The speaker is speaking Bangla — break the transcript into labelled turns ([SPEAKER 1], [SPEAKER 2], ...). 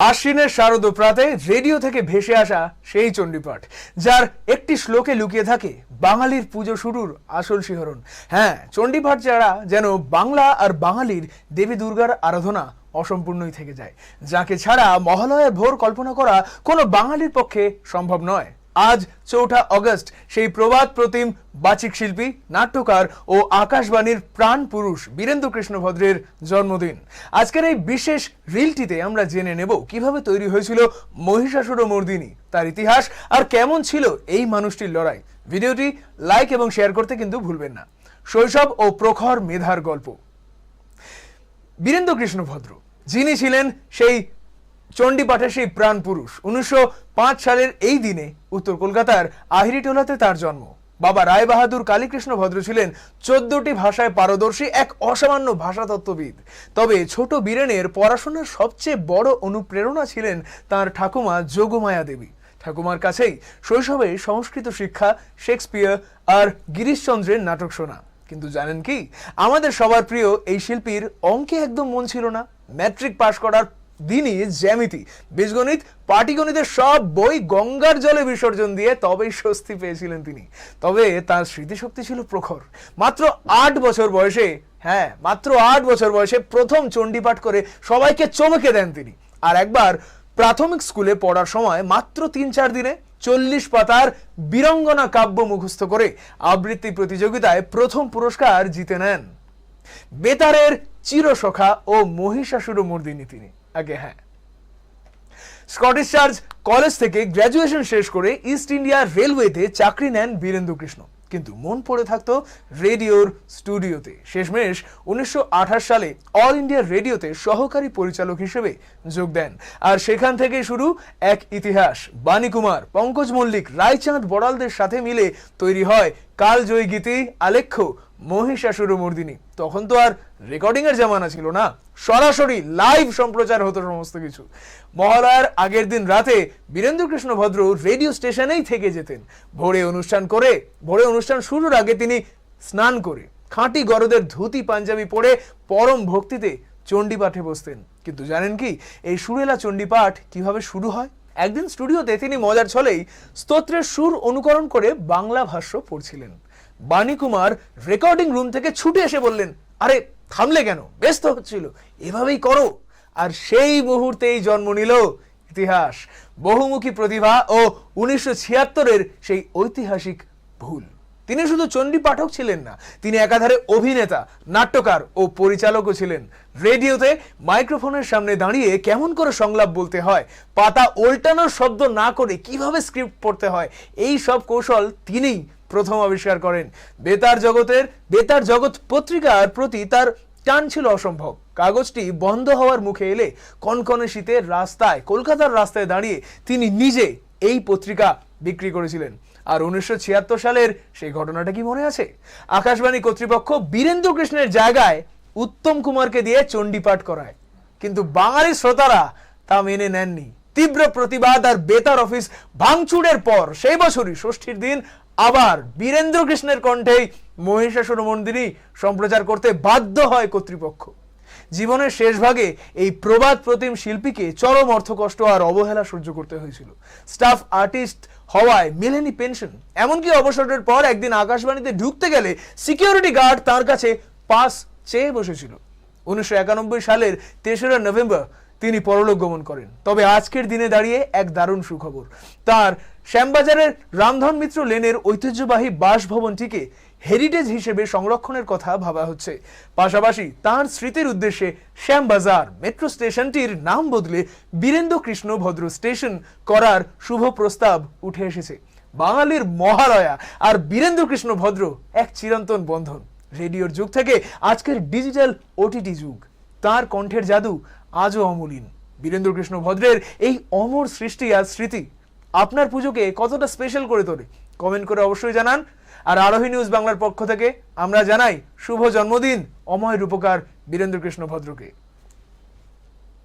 [SPEAKER 1] আশ্বিনের শারদ প্রাতে রেডিও থেকে ভেসে আসা সেই চণ্ডীপাঠ, যার একটি শ্লোকে লুকিয়ে থাকে বাঙালির পুজো শুরুর আসল শিহরণ। হ্যাঁ, চণ্ডীপাঠ ছাড়া যেন বাংলা আর বাঙালির দেবী দুর্গার আরাধনা অসম্পূর্ণই থেকে যায়, যাকে ছাড়া মহালয়ার ভোর কল্পনা করা কোনো বাঙালির পক্ষে সম্ভব নয়। আজ 4 অগস্ট সেই প্রবাদ প্রতিম বাচিক শিল্পী, নাট্যকার ও আকাশবাণীর প্রাণ পুরুষ বীরেন্দ্র কৃষ্ণ ভদ্রের জন্মদিন। আজকের এই বিশেষ রিলটিতে আমরা জেনে নেব কিভাবে তৈরি হয়েছিল মহিষাসুরমর্দিনী, তার ইতিহাস আর কেমন ছিল এই মানুষটির লড়াই। ভিডিওটি লাইক এবং শেয়ার করতে কিন্তু ভুলবেন না। শৈশব ও প্রখর মেধার গল্প। বীরেন্দ্র কৃষ্ণ ভদ্র, যিনি ছিলেন সেই চণ্ডীপাঠের সেই প্রাণ পুরুষ। 1905 সালের এই দিনে উত্তর কলকাতার আহিরিটোলাতে তার জন্ম। বাবা রায় বাহাদুর কালীকৃষ্ণ ভদ্র ছিলেন 14টি ভাষায় পারদর্শী এক অসামান্য ভাষাতত্ত্ববিদ। তবে ছোট বীরেনের পড়াশোনার সবচেয়ে বড় অনুপ্রেরণা ছিলেন তার ঠাকুমা যোগমায়া দেবী। ঠাকুমার কাছেই শৈশবে সংস্কৃত শিক্ষা, শেক্সপিয়ার আর গিরিশচন্দ্রের নাটক শোনা। কিন্তু জানেন কি, আমাদের সবার প্রিয় এই শিল্পীর অঙ্কে একদম মন ছিল না। ম্যাট্রিক পাশ করার দিনই জ্যামিতি, বীজগণিত, পাটিগণিতের সব বই গঙ্গার জলে বিসর্জন দিয়ে তবেই স্বস্তি পেয়েছিলেন তিনি। তবে তার স্মৃতিশক্তি ছিল প্রখর। মাত্র 8 বছর বয়সে প্রথম চণ্ডীপাঠ করে সবাইকে চমকে দেন তিনি। আর একবার প্রাথমিক স্কুলে পড়ার সময় মাত্র 3-4 দিনে 40 পাতার বীরঙ্গনা কাব্য মুখস্থ করে আবৃত্তি প্রতিযোগিতায় প্রথম পুরস্কার জিতে নেন। বেতারের চিরসখা ও মহিষাসুরমর্দিনী তিনি। স্কটিশ চার্চ কলেজ থেকে গ্র্যাজুয়েশন শেষ করে ইস্ট ইন্ডিয়া রেলওয়েতে চাকরি নেন বীরেন্দ্র কৃষ্ণ। কিন্তু মন পড়ে থাকতো রেডিওর স্টুডিওতে। শেষমেশ 1928 সালে অল ইন্ডিয়া রেডিওতে সহকারী পরিচালক হিসেবে যোগ দেন। আর সেখান থেকে শুরু এক ইতিহাস। বাণী কুমার, পঙ্কজ মল্লিক, রায়চাঁদ বড়ালদের সাথে মিলে তৈরি হয় কালজয়ী গীতি আলেখ্য মহিষাসুরমর্দিনী। তখন তো আর রেকর্ডিং এর জামানা ছিল না, সরাসরি লাইভ সম্প্রচার হতো সমস্ত কিছু। মহালয়ার আগের দিন রাতে বীরেন্দ্র কৃষ্ণ ভদ্র রেডিও স্টেশনেই থেকে যেতেন। ভোরে অনুষ্ঠান শুরুর আগে তিনি স্নান করে খাঁটি গরদের ধুতি পাঞ্জাবি পরে পরম ভক্তিতে চণ্ডীপাঠে বসতেন। কিন্তু জানেন কি, এই সুরেলা চণ্ডীপাঠ কিভাবে শুরু হয়? একদিন স্টুডিওতে তিনি মজার ছলেই স্তোত্রের সুর অনুকরণ করে বাংলা ভাষ্য পড়ছিলেন। বাণী কুমার রেকর্ডিং রুম থেকে ছুটে এসে বললেন, আরে থামলে কেন, ব্যস্ত হচ্ছিল, এভাবেই করো। আর সেই মুহূর্তেই জন্ম নিল ইতিহাস, বহুমুখী প্রতিভা ও 1976-এর সেই ঐতিহাসিক ভুল। তিনি শুধু চণ্ডী পাঠক ছিলেন না, তিনি একাধারে অভিনেতা, নাট্যকার ও পরিচালকও ছিলেন। রেডিওতে মাইক্রোফোনের সামনে দাঁড়িয়ে কেমন করে সংলাপ বলতে হয়, পাতা উল্টানোর শব্দ না করে কিভাবে স্ক্রিপ্ট পড়তে হয়, এই সব কৌশল তিনিই প্রথম আবিষ্কার করেন। বেতার জগৎ পত্রিকার প্রতি তার টান ছিল অসম্ভব। কাগজটি বন্ধ হওয়ার মুখে এলে কনকনে শীতের কলকাতার রাস্তায় দাঁড়িয়ে তিনি নিজে এই পত্রিকা বিক্রি করেছিলেন। আর 1976 সালের সেই ঘটনাটা কি মনে আছে? আকাশবাণী কর্তৃপক্ষ বীরেন্দ্র কৃষ্ণের জায়গায় উত্তম কুমারকে দিয়ে চণ্ডীপাঠ করায়, কিন্তু বাঙালি শ্রোতারা তা মেনে নেননি। তীব্র প্রতিবাদ আর বেতার অফিস ভাঙচুরের পর সেই বছরই ষষ্ঠীর দিন আবার বীরেন্দ্র কৃষ্ণের কণ্ঠেই মহিষাসুরমর্দিনী সম্প্রচার করতে বাধ্য হয় কর্তৃপক্ষ। জীবনের শেষ ভাগে এই প্রবাদ প্রতিম শিল্পীকে চরম অর্থকষ্ট আর অবহেলা সহ্য করতে হয়েছিল। স্টাফ আর্টিস্ট হওয়ায় মেলেনি পেনশন। এমনকি অবসরের পর একদিন আকাশবাণীতে ঢুকতে গেলে সিকিউরিটি গার্ড তার কাছে পাস চেয়ে বসেছিল। 1991 সালের 3 নভেম্বর তিনি পরলোক গমন করেন। তবে আজকের দিনে দাঁড়িয়ে এক দারুণ সুখবর। তার শ্যামবাজারের রামধন মিত্র লেনের ঐতিহ্যবাহী বাসভবনটিকে হেরিটেজ হিসেবে সংরক্ষণের কথা ভাবা হচ্ছে। পাশাপাশি তার স্মৃতির উদ্দেশ্যে শ্যামবাজার মেট্রো স্টেশনটির নাম বদলে বীরেন্দ্র কৃষ্ণ ভদ্র স্টেশন করার শুভ প্রস্তাব উঠে এসেছে। বাঙালির মহালয়া আর বীরেন্দ্র কৃষ্ণ ভদ্র এক চিরন্তন বন্ধন। রেডিওর যুগ থেকে আজকের ডিজিটাল ওটিটি যুগ, তার কণ্ঠের জাদু আজও অমলিন। বীরেন্দ্র কৃষ্ণ ভদ্রের এই অমর সৃষ্টি আর স্মৃতি আপনার পুজোকে কতটা স্পেশাল করে তোলে, কমেন্ট করে অবশ্যই জানান। আর আরোহী নিউজ বাংলার পক্ষ থেকে আমরা জানাই শুভ জন্মদিন অময় রূপকার বীরেন্দ্র কৃষ্ণ ভদ্রকে।